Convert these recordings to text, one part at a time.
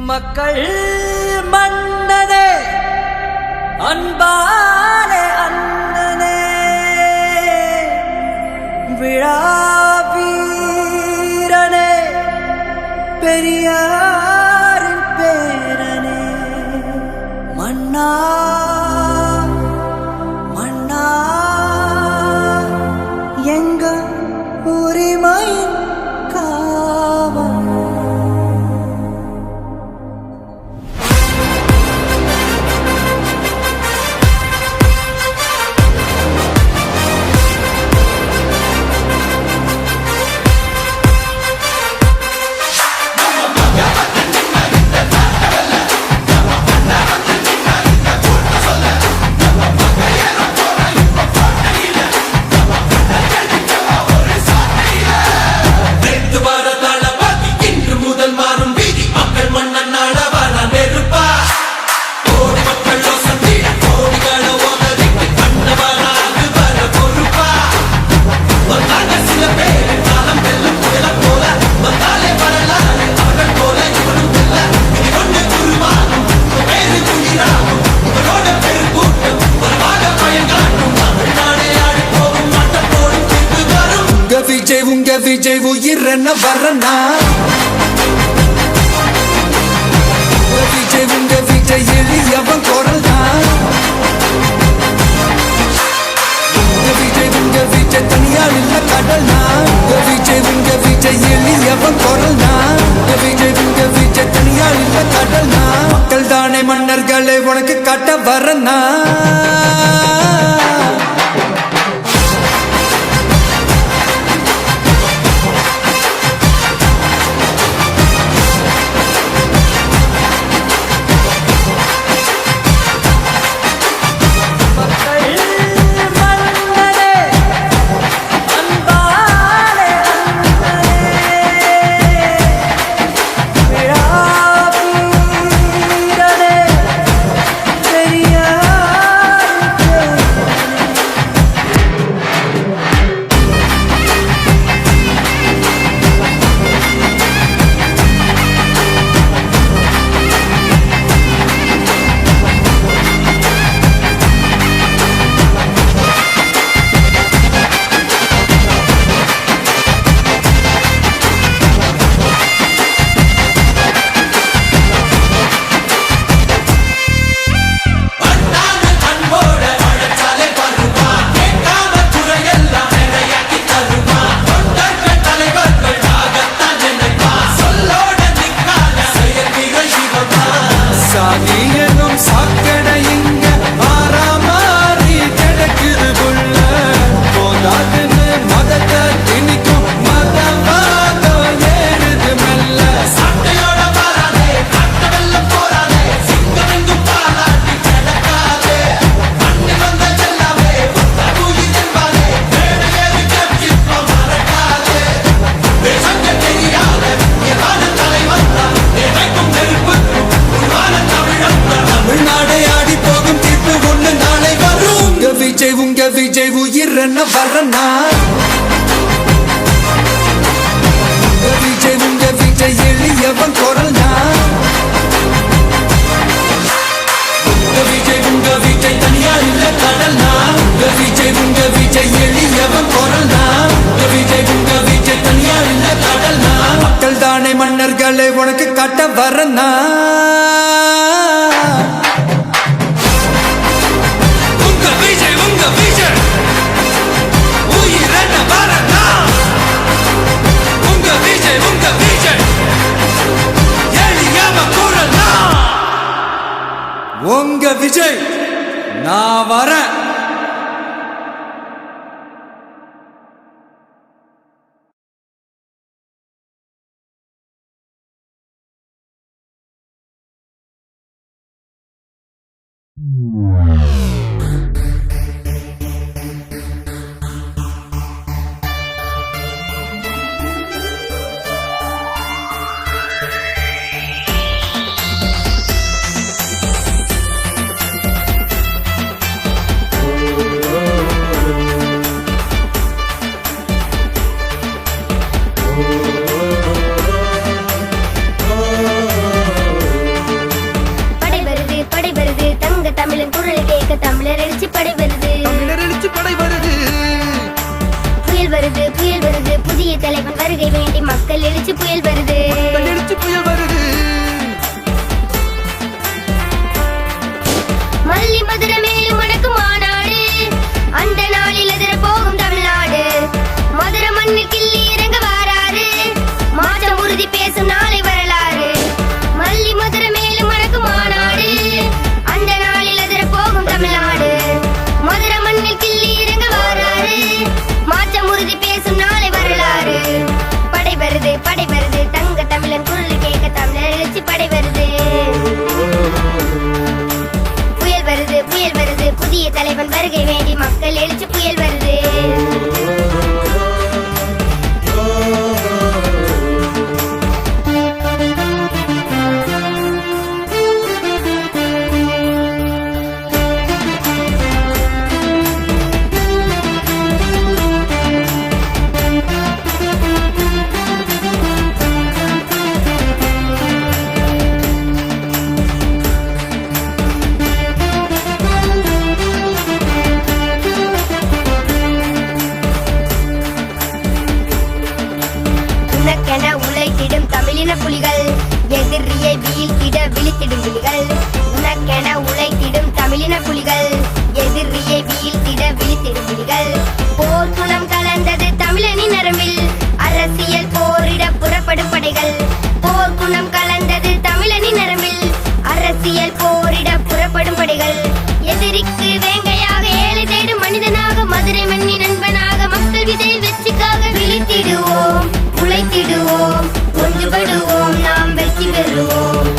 மக்கள் மன்னனே அன்பாலே அண்ணனே விழாவீரனே பெரியாரின் பேரனே மன்னா மன்னா எங்க உரிமையின் காவல் விஜய் உயிரென்ன வரனா விஜய் எளியவன் குரல் தான் விஜய் தனியால் இல்ல கடல் தான் விஜய் எளியவன் குரல் தான் விஜய் தனியால் இல்ல கடல் தான் மக்கள் தானே மன்னர்களை உனக்கு காட்ட வரனா விஜய் உயிரென்ன வரனா விஜய் எளியவன் குரல் தான் விஜய் தனியால் இல்ல கடல் தான் விஜய் எளியவன் குரல் தான் விஜய் தனியால் இல்ல கடல் தான் மக்கள் தானே மன்னர்களை உனக்கு காட்ட வரனா உங்க விஜய் நான் வரேன். படை வருது. புயல் வருது புயல் வருது புதிய தலைவன் வருகை வேண்டி மக்கள் எழுச்சி புயல் வருது. எழுச்சி புயல் வருது. மல்லி மதுரை மேலும் உனக்கு மாநாடு அந்த நாளில் எதிர போகும் தமிழ்நாடு. மதுரை மண்ணில் கிள்ளி இறங்க வாராரு மாற்றம் உறுதி பேசும் நாளை வரலாறு. மல்லி மதுரை மேலும் உனக்கு மாநாடு அந்த நாளில் எதிர போகும் தமிழ்நாடு. மதுரை மண்ணில் கிள்ளி இறங்க வாராரு மாற்றம் உறுதி பேசும் நாளை வரலாறு. படை வருது தங்க தமிழன் குரல் கேட்க தமிழர் எழுச்சி படை வருது. புயல் வருது புதிய தலைவன் வருகை வேண்டி மக்கள் எழுச்சி புயல் வருது. உனக்கென உழைத்திடும் தமிழின புலிகள் எதிரியை வீழ்த்திட விழித்திடும் புலிகள். உனக்கென உழைத்திடும் தமிழின புலிகள் எதிரியை வீழ்த்திட விழித்திடும் புலிகள். போர் குணம் கலந்தது தமிழனின் நரம்பில் அரசியல் போரிட புறப்படும் படைகள். போர் குணம் கலந்தது தமிழனின் நரம்பில் அரசியல் போரிட புறப்படும் படைகள். எதிரிக்கு வேங்கையாக ஏழை தேடும் மனிதனாக மதுரை மண்ணின் நண்பனாக மக்கள் விதை வெற்றிக்காக விழித்திடுவோம் உழைத்திடுவோம் ஒன்றுபடுவோம் நாம் வெற்றி பெறுவோம்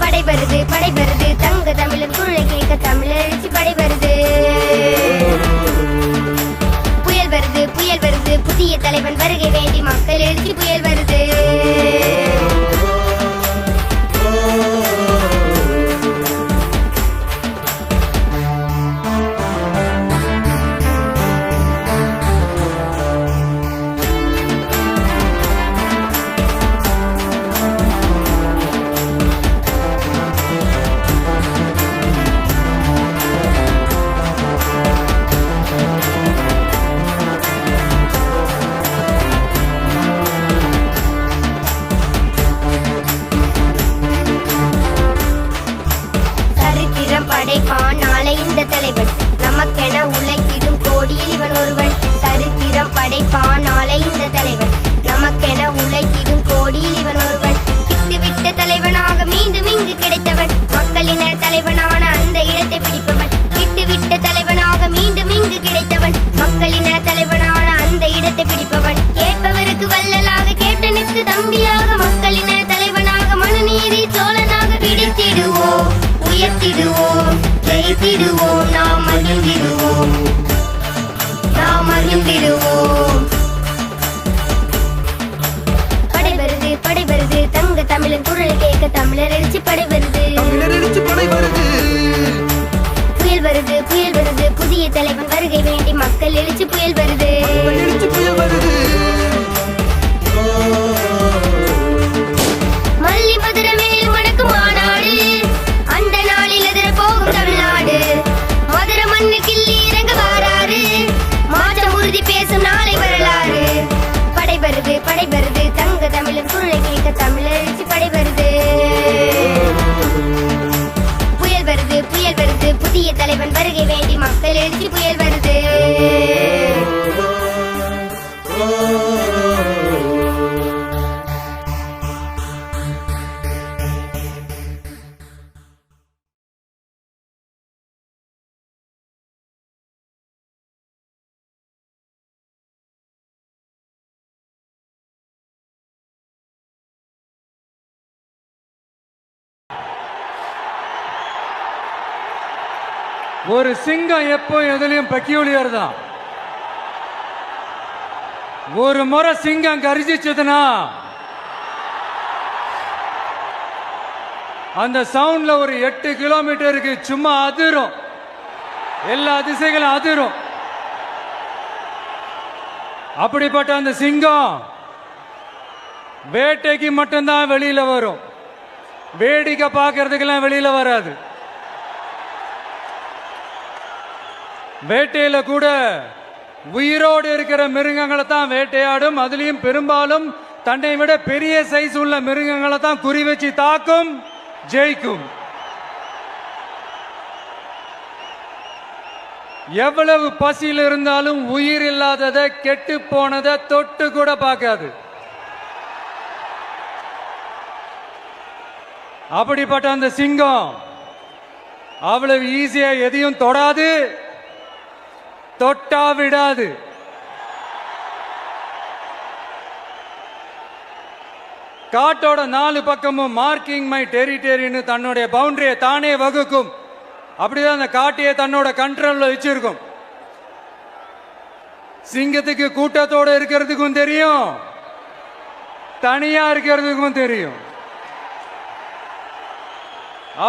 படை வருது தங்க தமிழன் குரலை கேட்க தமிழர் எழுச்சி படை வருது. புயல் வருது புதிய தலைவன் வருகை வேண்டி மக்கள் எழுச்சி புயல் வருது. படைப்பான் நாளை இந்த தலைவன் நமக்கென உழைத்திடும் கோடியில் இவன் ஒருவன். சரித்திரம் படைப்பான் நாளை இந்த தலைவன் நமக்கென உழைத்திடும் கோடியில் இவன் ஒருவன். விட்டுவிட்ட தலைவனாக மீண்டும் இங்கு கிடைத்தவன் மக்களின தலைவனான அந்த இடத்தை பிடிப்பவன். விட்டுவிட்ட தலைவனாக மீண்டும் இங்கு கிடைத்தவன் மக்களின தலைவனான அந்த இடத்தை பிடிப்பவன். கேட்பவருக்கு வள்ளலாக கேட்டனுக்கு தம்பியாக மக்களின தலைவனாக மனுநீதி சோழனாக பிடித்திடுவோம் உயர்த்திடுவோம் ஜெயித்திடுவோம் நாம் மகிழ்ந்திடுவோம் படை வருது தங்க தமிழன் குரல் கேட்க தமிழர் எழுச்சி படை வருது. புயல் வருது புதிய தலைவன் வருகை வேண்டி மக்கள் எழுச்சி புயல் வருது. மல்லி மதுரை மேல் உனக்கு மாநாடு அந்த நாளில் எதிர போகும் தமிழ்நாடு. மதுரை மண்ணு கிள்ளி இறங்க வாராரு மாற்றம் உறுதி பேசும் நாளை வரலாறு. படை வருது தங்க தமிழன் குரலை கேட்க தமிழர் எழுச்சி படை வருது. புயல் வருது புதிய தலைவன் வருகை வேண்டி மக்கள் எழுச்சி புயல் வருது. ஒரு சிங்கம் எப்போ எதுலயும் பெக்யூலியர் தான். ஒரு முறை சிங்கம் கர்ஜிச்சதுன்னா அந்த சவுண்ட்ல ஒரு 8 கிலோமீட்டருக்கு சும்மா அதிரும், எல்லா திசைகளும் அதிரும். அப்படிப்பட்ட அந்த சிங்கம் வேட்டைக்கு மட்டும்தான் வெளியில வரும், வேடிக்கை பார்க்கறதுக்கெல்லாம் வெளியில வராது. வேட்டையில கூட உயிரோடு இருக்கிற மிருகங்களை தான் வேட்டையாடும். அதுலயும் பெரும்பாலும் தன்னை விட பெரிய சைஸ் உள்ள மிருகங்களை தான் குறி வச்சு தாக்கும், ஜெயிக்கும். எவ்வளவு பசியில் இருந்தாலும் உயிர் இல்லாததை, கெட்டு போனதை தொட்டு கூட பார்க்காது. அப்படிப்பட்ட அந்த சிங்கம் அவ்வளவு ஈஸியா எதையும் தொடாது, தொட்டா விடாது. காட்டோட 4 பக்கமும் மார்க்கிங் மை டெரிட்டரின்னு தன்னுடைய பவுண்டரியை தானே வகுக்கும். அப்படிதான் அந்த காட்டையே தன்னோட கண்ட்ரோல்ல வச்சிருக்கும். சிங்கத்துக்கு கூட்டத்தோட இருக்கிறதுக்கும் தெரியும், தனியா இருக்கிறதுக்கும் தெரியும்.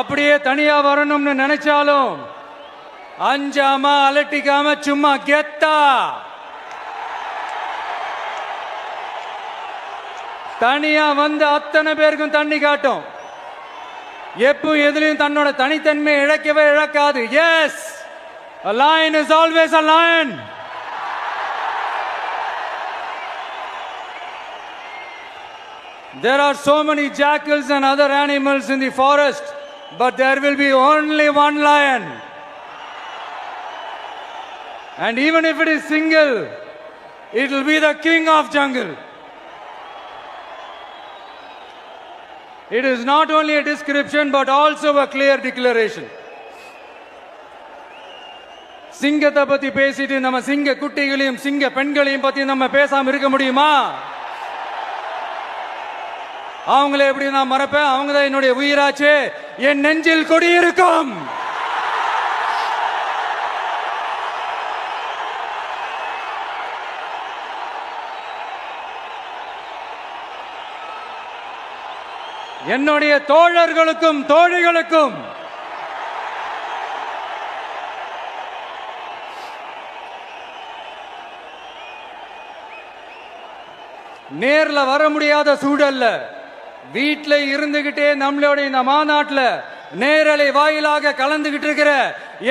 அப்படியே தனியா வரணும்னு நினைச்சாலும் அஞ்சாம அலட்டிக்காம சும்மா கெத்தா தனியா வந்து அத்தனை பேருக்கும் தண்ணி காட்டும். எப்போ எதுலயும் தன்னோட தனித்தன்மை இழக்கவே இழக்காது. Yes, a lion is always a lion. There are so many jackals and other animals in the forest, but there will be only one lion. And even if it is single, it will be the king of jungle. It is not only a description but also a clear declaration. சிங்கத்தை பத்தி பேசிட்டு நம்ம சிங்க குட்டிகளையும் சிங்க பெண்களையும் பத்தி நம்ம பேசாம இருக்க முடியுமா? அவங்கள எப்படி நான் மறப்பேன்? அவங்க தான் என்னுடைய உயிராச்சே. என் நெஞ்சில் கொடியிருக்கும். என்னுடைய தோழர்களுக்கும் தோழிகளுக்கும் நேர்ல வர முடியாத சூழல்ல வீட்டில் இருந்துகிட்டே நம்மளுடைய இந்த மாநாட்டில் நேரலை வாயிலாக கலந்துகிட்டு இருக்கிற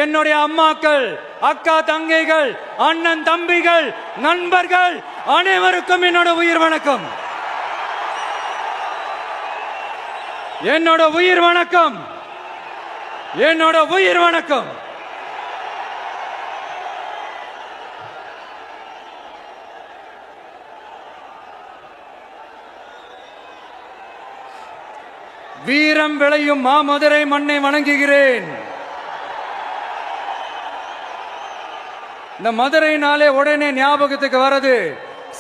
என்னுடைய அம்மாக்கள், அக்கா தங்கைகள், அண்ணன் தம்பிகள், நண்பர்கள் அனைவருக்கும் என்னோட உயிர் வணக்கம். என்னோட உயிர் வணக்கம். என்னோட உயிர் வணக்கம். வீரம் விளையும் மாமதுரை மண்ணை வணங்குகிறேன். இந்த மதுரைனாலே உடனே ஞாபகத்துக்கு வரது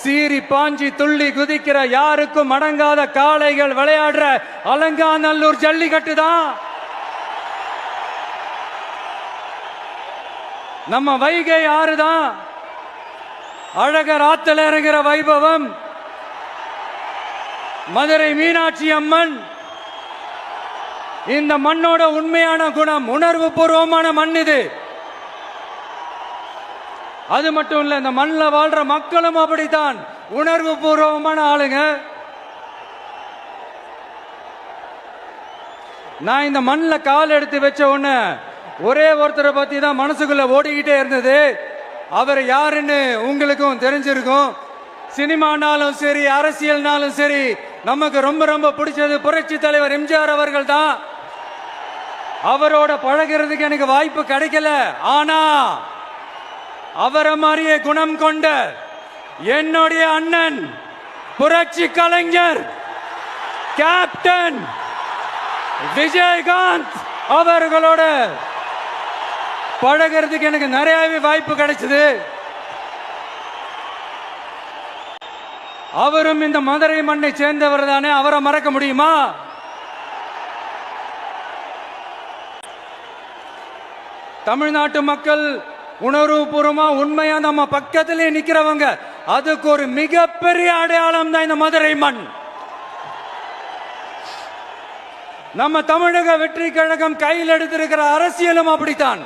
சீறி பாஞ்சி துள்ளி குதிக்கிற யாருக்கும் அடங்காத காளைகள் விளையாடுற அலங்காநல்லூர் ஜல்லிக்கட்டு தான். நம்ம வைகை ஆறு தான். அழகர் ஆத்துல இறங்குற வைபவம். மதுரை மீனாட்சி அம்மன். இந்த மண்ணோட உண்மையான குணம் உணர்வு பூர்வமான மண் இது. அது மட்டும் இல்ல, இந்த மண்ணில் வாழ்ற மக்களும் அப்படித்தான் உணர்வு பூர்வமான ஆளுங்க. நான் இந்த மண்ணில் கால் எடுத்து வச்ச உடனே ஒரே ஒருத்தரை பத்தி தான் மனசுக்குள்ள ஓடிக்கிட்டே இருந்தது. அவர் யாருன்னு உங்களுக்கும் தெரிஞ்சிருக்கும். சினிமானாலும் சரி, அரசியல்னாலும் சரி, நமக்கு ரொம்ப ரொம்ப பிடிச்சது புரட்சி தலைவர் எம்ஜிஆர் அவர்கள் தான். அவரோட பழகிறதுக்கு எனக்கு வாய்ப்பு கிடைக்கல. ஆனா அவரை மாதிரியே குணம் கொண்ட என்னுடைய அண்ணன் புரட்சி கலைஞர் கேப்டன் விஜயகாந்த் அவர்களோட பழகிறதுக்கு எனக்கு நிறையவே வாய்ப்பு கிடைச்சது. அவரும் இந்த மதுரை மண்ணை சேர்ந்தவர் தானே. அவரை மறக்க முடியுமா? தமிழ்நாட்டு மக்கள் உணர்வுபூர்வமா உண்மையா நம்ம பக்கத்திலே நிக்கிறவங்க. அதுக்கு ஒரு மிகப்பெரிய அடையாளம் தான் இந்த மதுரை மண். நம்ம தமிழக வெற்றி கழகம் கையில் எடுத்திருக்கிற அரசியலும் அப்படித்தான்.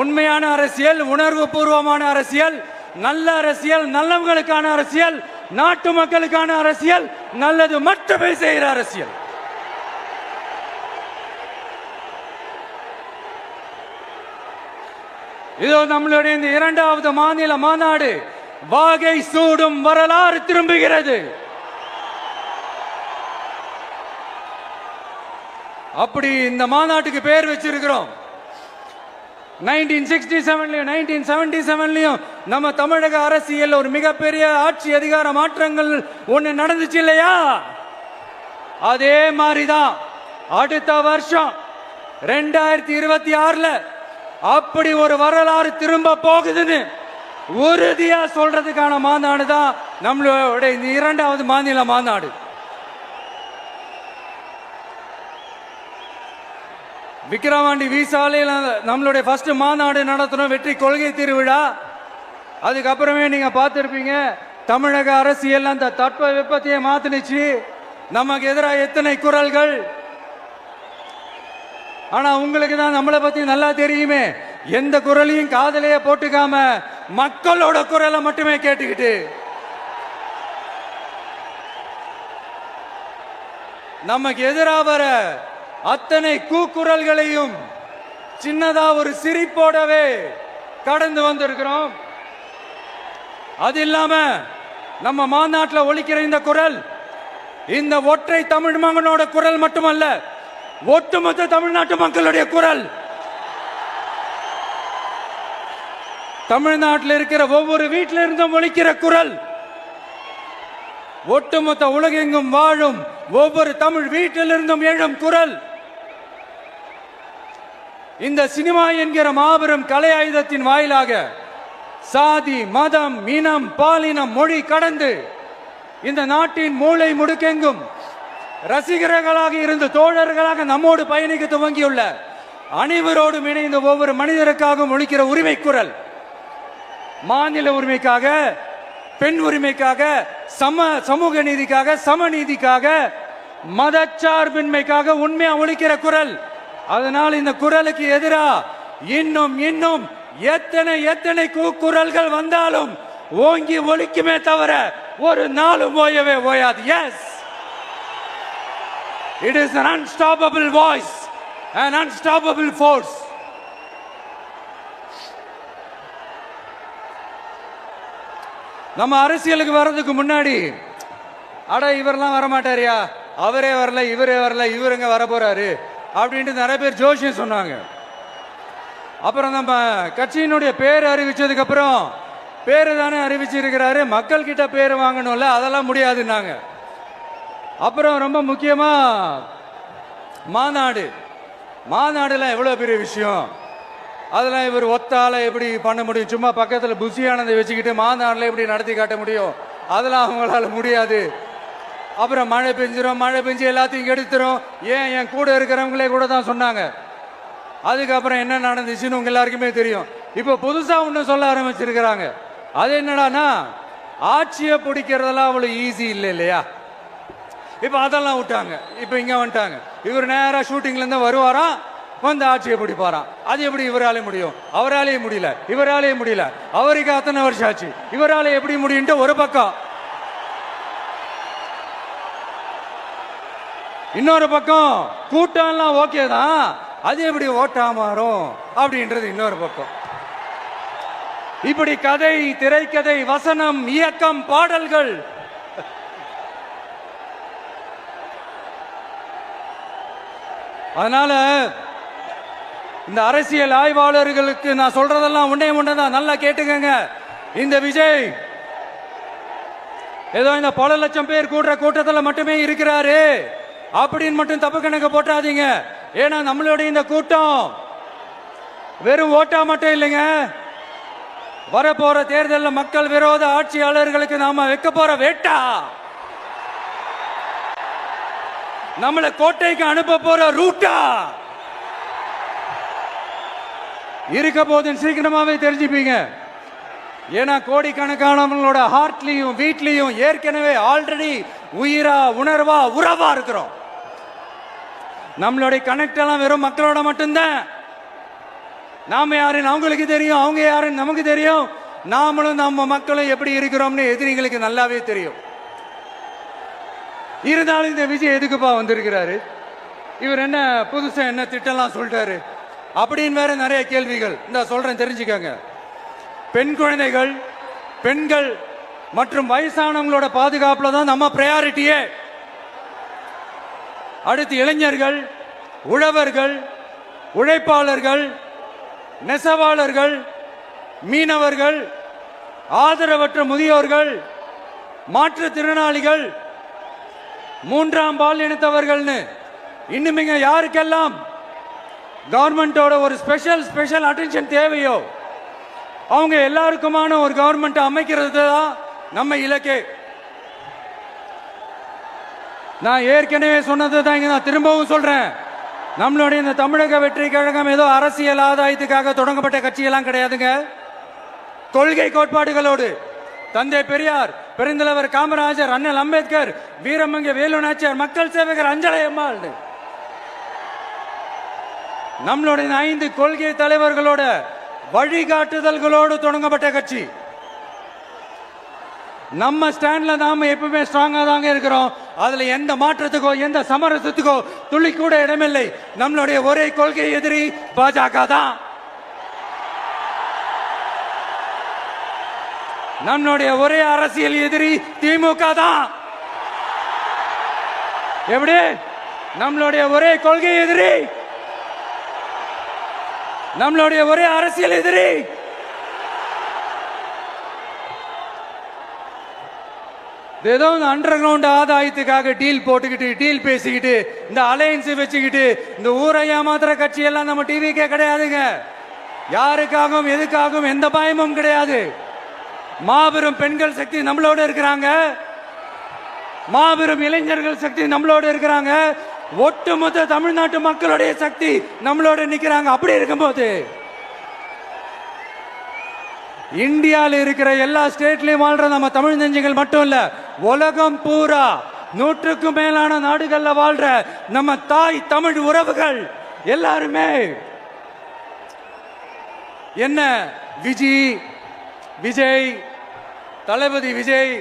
உண்மையான அரசியல், உணர்வு பூர்வமான அரசியல், நல்ல அரசியல், நல்லவங்களுக்கான அரசியல், நாட்டு மக்களுக்கான அரசியல், நல்லது மட்டுமே செய்கிற அரசியல். இதோ நம்மளுடைய இந்த இரண்டாவது மாநில மாநாடு வாகை சூடும் வரலாறு திரும்புகிறது. அப்படி இந்த மாநாட்டுக்கு பேர் வச்சிருக்கிறோம். 1967லயும் 1977லயும் நம்ம தமிழக அரசியல் ஒரு மிகப்பெரிய ஆட்சி அதிகார மாற்றங்கள் ஒண்ணு நடந்துச்சு இல்லையா? அதே மாதிரிதான் அடுத்த வருஷம் 2026ல அப்படி ஒரு வரலாறு திரும்ப போகுதுன்னு உறுதியா சொல்றதுக்கான மாநாடு தான் நம்மளோட இந்த இரண்டாவது மாநில மாநாடு. விக்கிரவாண்டி விசாலையில் நம்மளுடைய ஃபர்ஸ்ட் மாநாடு நடத்தணும், வெற்றி கொள்கை திருவிழா. அதுக்கப்புறமே நீங்க பார்த்துருப்பீங்க தமிழக அரசியல் அந்த தட்ப வெப்பத்தையே மாத்தினுச்சு. நமக்கு எதிராக எத்தனை குரல்கள். ஆனா உங்களுக்கு தான் நம்மளை பத்தி நல்லா தெரியுமே, எந்த குரலையும் காதலையே போட்டுக்காம மக்களோட குரலை மட்டுமே கேட்டுக்கிட்டு நமக்கு எதிராக வர அத்தனை கூக்குரல்களையும் சின்னதா ஒரு சிரிப்போடவே கடந்து வந்திருக்கிறோம். அது இல்லாம நம்ம மாநாட்டில் ஒலிக்கிற இந்த குரல் இந்த ஒற்றை தமிழ் மகனோட குரல் மட்டுமல்ல, ஒட்டுமொத்த தமிழ்நாட்டு மக்களுடைய குரல். தமிழ்நாட்டில் இருக்கிற ஒவ்வொரு வீட்டில இருந்தும் ஒலிக்கிற குரல், ஒட்டுமொத்த உலகெங்கும் வாழும் ஒவ்வொரு தமிழ் வீட்டிலிருந்தும் எழும் குரல். இந்த சினிமா என்கிற மாபெரும் கலை ஆயுதத்தின் வாயிலாக சாதி, மதம், இனம், பாலினம், மொழி கடந்து இந்த நாட்டின் மூளை முடுக்கெங்கும் ரசிகர்களாக இருந்து தோழர்களாக நம்மோடு பயணிக்க துவங்கியுள்ள அனைவரோடும் இணைந்த ஒவ்வொரு மனிதருக்காகவும் ஒலிக்கிற உரிமை குரல். மாநில உரிமைக்காக, பெண் உரிமைக்காக, சமூக நீதிக்காக, சமநீதிக்காக, மதச்சார்பின்மைக்காக உண்மையா ஒலிக்கிற குரல். அதனால் இந்த குரலுக்கு எதிரா இன்னும் இன்னும் எத்தனை எத்தனை குரல்கள் வந்தாலும் ஓங்கி ஒலிக்குமே தவிர ஒரு நாளும் ஓயவே ஓயாது. Yes, it is an unstoppable voice, an unstoppable force. நம்ம அரசியலுக்கு வர்றதுக்கு முன்னாடி அட இவரெல்லாம் வரமாட்டாரியா, அவரே வரல, இவரே வரல, இவருங்க வர போறாரு அப்படின்ட்டு நிறைய பேர் ஜோஷியம் சொன்னாங்க. அப்புறம் நம்ம கட்சியினுடைய பேர் அறிவிச்சதுக்கு அப்புறம் பேரு தானே அறிவிச்சிருக்கிறாரு, மக்கள் கிட்ட பேர் வாங்கணும்ல, அதெல்லாம் முடியாதுன்னாங்க. அப்புறம் ரொம்ப முக்கியமா மாநாடுலாம் எவ்வளவு பெரிய விஷயம், அதெல்லாம் இவர் ஒத்தால எப்படி பண்ண முடியும், சும்மா பக்கத்துல புசியானதை வச்சுக்கிட்டு மாநாடுல எப்படி நடத்தி காட்ட முடியும், அதெல்லாம் அவங்களால முடியாது. அப்புறம் மழை பெஞ்சு எல்லாத்தையும் கெடுத்துரும். ஏன் என் கூட இருக்கிறவங்களே கூட தான் சொன்னாங்க. அதுக்கப்புறம் என்ன நடந்துச்சுன்னு உங்க எல்லாருக்குமே தெரியும். இப்ப புதுசா ஒண்ணு சொல்ல ஆரம்பிச்சிருக்கிறாங்க. அது என்னடானா, ஆட்சியை பிடிக்கிறதெல்லாம் அவ்வளவு ஈஸி இல்லை இல்லையா. இப்ப அதெல்லாம் விட்டாங்க, இப்ப இங்க வந்துட்டாங்க. இவர் நேரா ஷூட்டிங்ல இருந்து வருவாராம், வந்து ஆட்சியை பிடிப்பாராம். அது எப்படி இவராலே முடியும்? அவராலே முடியல, இவராலே முடியல, அவருக்கு அத்தனை வருஷம் ஆச்சு, இவராலே எப்படி முடியும்ட்டு ஒரு பக்கம். இன்னொரு பக்கம் கூட்டம்லாம் ஓகே தான், அது எப்படி ஓட்டா மாறும் அப்படின்றது இன்னொரு பக்கம். இப்படி கதை, திரைக்கதை, வசனம், இயக்கம், பாடல்கள், அதனால இந்த அரசியல் ஆய்வாளர்களுக்கு நான் சொல்றதெல்லாம் ஒன்னேதான், நல்லா கேட்டுக்கங்க. இந்த விஜய் ஏதோ இந்த பல லட்சம் பேர் கூடுற கூட்டத்தில் மட்டுமே இருக்கிறாரு அப்படின்னு மட்டும் தப்பு கணக்கு போட்டாதீங்க. ஏன்னா நம்மளுடைய இந்த கூட்டம் வெறும் ஓட்டா மட்டும் இல்லைங்க, வரப்போற தேர்தலில் மக்கள் விரோத ஆட்சியாளர்களுக்கு நாம வைக்க போற வேட்டா, நம்மளை கோட்டைக்கு அனுப்ப போற ரூட்டா இருக்க போதுன்னு சீக்கிரமாவே தெரிஞ்சுப்பீங்க. ஏன்னா கோடிக்கணக்கானவங்களோட ஹார்ட்லயும் வீட்லயும் ஏற்கனவே ஆல்ரெடி உயிரா, உணர்வா, உறவா இருக்கிறோம். நம்மளுடைய கனெக்ட் எல்லாம் வெறும் மக்களோட மட்டும்தான். நாம யாருன்னு அவங்களுக்கு தெரியும், அவங்க யாருன்னு நமக்கு தெரியும். நாமளும் நம்ம மக்களும் எப்படி இருக்கிறோம்னு எதிரிகளுக்கு நல்லாவே தெரியும். இருந்தாலும் இந்த விஜய் எதுக்குப்பா வந்திருக்கிறாரு? இவர் என்ன புதுசா என்ன திட்டம்லாம் சொல்லிட்டாரு? அப்படின்னு வேற நிறைய கேள்விகள் இந்த சொல்றேன், தெரிஞ்சுக்கங்க. பெண் குழந்தைகள், பெண்கள் மற்றும் வயசானவங்களோட பாதுகாப்புல தான் நம்ம பிரையாரிட்டியே. அடுத்து இளைஞர்கள், உழவர்கள், உழைப்பாளர்கள், நெசவாளர்கள், மீனவர்கள், ஆதரவற்ற முதியோர்கள், மாற்றுத்திறனாளிகள், மூன்றாம் பால் இனத்தவர்கள்னு இன்னும் இங்க யாருக்கெல்லாம் கவர்மெண்டோட ஒரு ஸ்பெஷல் அட்டென்ஷன் தேவையோ அவங்க எல்லாருக்குமான ஒரு கவர்மெண்ட் அமைக்கிறது தான் நம்ம இலக்கே. நான் ஏற்கனவே சொன்னது தான் இங்க நான் திரும்பவும் சொல்றேன். நம்மளுடைய இந்த தமிழக வெற்றி கழகம் ஏதோ அரசியல் ஆதாயத்துக்காக தொடங்கப்பட்ட கட்சியெல்லாம் கிடையாதுங்க. கொள்கை கோட்பாடுகளோடு தந்தை பெரியார், பெருந்தலைவர் காமராஜர், அண்ணல் அம்பேத்கர், வீரமங்க வேலு நாச்சியார், மக்கள் சேவகர் அஞ்சலை அம்மாள், நம்மளுடைய 5 கொள்கை தலைவர்களோட வழிகாட்டுதல்களோடு தொடங்கப்பட்ட கட்சி. நம்ம ஸ்டாண்ட்ல நாம எப்பவுமே ஸ்ட்ராங்கா தாங்க இருக்கிறோம். அதுல எந்த மாற்றத்துக்கோ எந்த சமரசத்துக்கோ துளி கூட இடமில்லை. நம்மளுடைய ஒரே கொள்கை எதிரி பாஜக தான். நம்மளுடைய ஒரே அரசியல் எதிரி திமுக தான். எப்படி? நம்மளுடைய ஒரே கொள்கை எதிரி, நம்மளுடைய ஒரே அரசியல் எதிரி ஏதோ அண்டர் கிரவுண்ட் ஆதாயத்துக்காக டீல் போட்டுக்கிட்டு, டீல் பேசிக்கிட்டு, இந்த அலையன்ஸ் வச்சுக்கிட்டு இந்த ஊரை ஏமாத்துற கட்சி எல்லாம் நம்ம டிவிக்கே கிடையாதுங்க. யாருக்காகவும் எதுக்காகவும் எந்த பயமும் கிடையாது. மாபெரும் பெண்கள் சக்தி நம்மளோட இருக்கிறாங்க, மாபெரும் இளைஞர்கள் சக்தி நம்மளோட இருக்கிறாங்க, ஒட்டுமொத்த தமிழ்நாட்டு மக்களுடைய சக்தி நம்மளோட நிக்கிறாங்க. அப்படி இருக்கும்போது இந்தியாவில் இருக்கிற எல்லா ஸ்டேட்லயும் வாழ்ற நம்ம தமிழ் நெஞ்சங்கள் மட்டும் இல்ல, உலகம் பூரா 100க்கும் மேலான நாடுகள்ல வாழ்ற நம்ம தாய் தமிழ் உறவுகள் எல்லாருமே என்ன விஜய் தளபதி விஜய்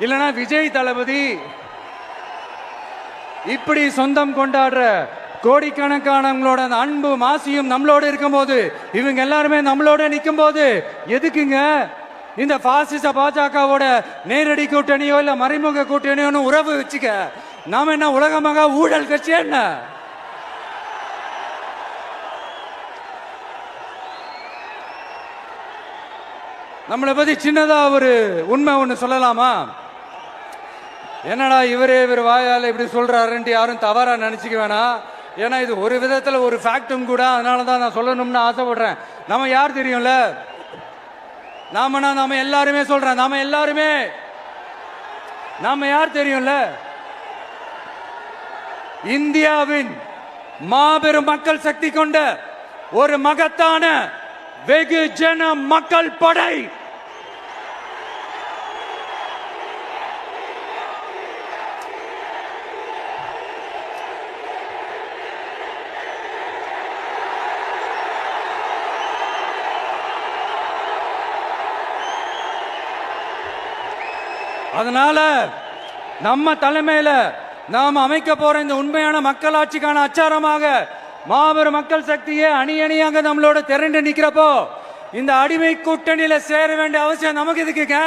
இல்லனா விஜய் தளபதி இப்படி சொந்தம் கொண்டாடுற கோடிக்கணக்கானவங்களோட அன்பு மாசியும் நம்மளோட இருக்கும்போது, இவங்க எல்லாருமே நம்மளோட நிற்கும் போது எதுக்குங்க இந்த பாசிச பாஜகவோட நேரடி கூட்டணியோ இல்ல மறைமுக கூட்டணியோ உறவு வச்சுக்க? நாம என்ன உலகமாக ஊழல் கட்சி என்ன? நம்மளை பத்தி சின்னதா ஒரு உண்மை ஒண்ணு சொல்லலாமா? என்னடா இவர் வாயால இப்படி சொல்றாருன்ட்டு யாரும் தவறா நினைச்சுக்க வேணாம். ஏன்னா இது ஒரு விதத்துல ஒரு ஃபேக்டும் கூட. அதனாலதான் நான் சொல்லணும்னு ஆசைப்படுறேன். நம்ம யார் தெரியும்ல? நாம எல்லாருமே சொல்றேன். நாம யார் தெரியும்ல? இந்தியாவின் மாபெரும் மக்கள் சக்தி கொண்ட ஒரு மகத்தான வெகுஜன மக்கள் படை. அதனால நம்ம தலைமையில நாம் அமைக்க போற இந்த உண்மையான மக்களாட்சிக்கான அச்சாரமாக மாபெரும் மக்கள் சக்தியே அணி அணியாக நம்மளோட திரண்டு நிக்கிறப்போ இந்த அடிமை கூட்டணியில சேர வேண்டிய அவசியம் நமக்கு இருக்குங்க.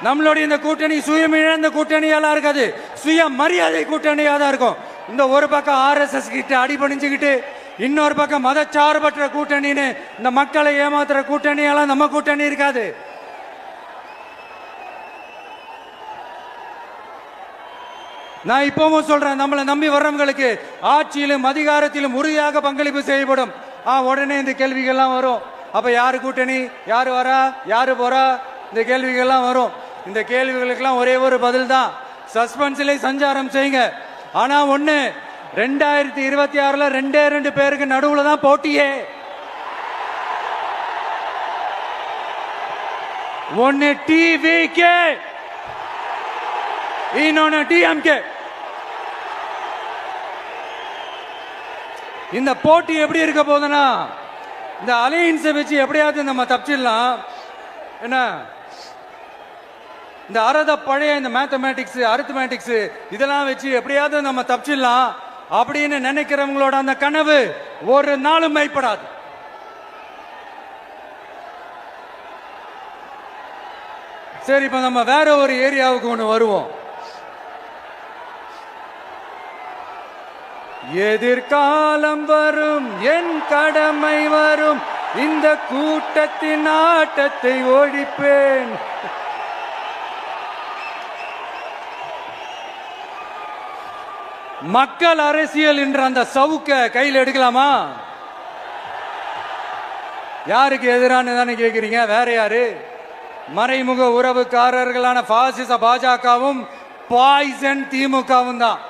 நம்மளுடைய இந்த கூட்டணி சுயமிழந்த கூட்டணியெல்லாம் இருக்காது, சுய மரியாதை கூட்டணியா தான் இருக்கும். இந்த ஒரு பக்கம் RSS கிட்ட அடிபணிஞ்சுக்கிட்டு, இன்னொரு பக்கம் மதச்சார்பற்ற கூட்டணின்னு இந்த மக்களை ஏமாத்துற கூட்டணியெல்லாம் நம்ம கூட்டணி இருக்காது. நான் இப்பவும் சொல்றேன், நம்மளை நம்பி வர்றவங்களுக்கு ஆட்சியிலும் அதிகாரத்திலும் உறுதியாக பங்களிப்பு செய்யப்படும். உடனே இந்த கேள்விகள்லாம் வரும். அப்ப யாரு கூட்டணி, யாரு வரா, யாரு போறா, இந்த கேள்விகள்லாம் வரும். இந்த கேள்விகளுக்கெல்லாம் ஒரே ஒரு பதில் தான், சஸ்பென்ஸிலே சஞ்சாரம் செய்யுங்க. ஆனா ஒண்ணு, 2026ல 2 பேருக்கு நடுவுல தான் போட்டியே. ஒன்னு டிவிகே, இன்னொன்னு டிஎம்கே. இந்த போட்டி எப்படி இருக்க போதுன்னா, இந்த அலையன்ஸை வச்சு எப்படியாவது நம்ம தப்பிச்சிடலாம். என்ன இந்த பழைய இந்த மேத்தமேட்டிக்ஸ், அரித்மேட்டிக்ஸ் இதெல்லாம் வச்சு எப்படியாவது நம்ம தப்பிச்சிடலாம். அப்படின்னு நினைக்கிறவங்களோட அந்த கனவு ஒரு நாளும் மெய்ப்படாது. சரி, இப்ப நம்ம வேற ஒரு ஏரியாவுக்கு ஒண்ணு வருவோம். எதிர்காலம் வரும், என் கடமை வரும், இந்த கூட்டத்தின் ஆட்டத்தை ஒழிப்பேன். மக்கள் அரசியல் என்ற அந்த சவுக்க கையில் எடுக்கலாமா? யாருக்கு எதிரான தானே கேட்கிறீங்க? வேற யாரு? மறைமுக உறவுக்காரர்களான பாசிச பாஜகவும் பாய்சன் திமுகவும் தான்.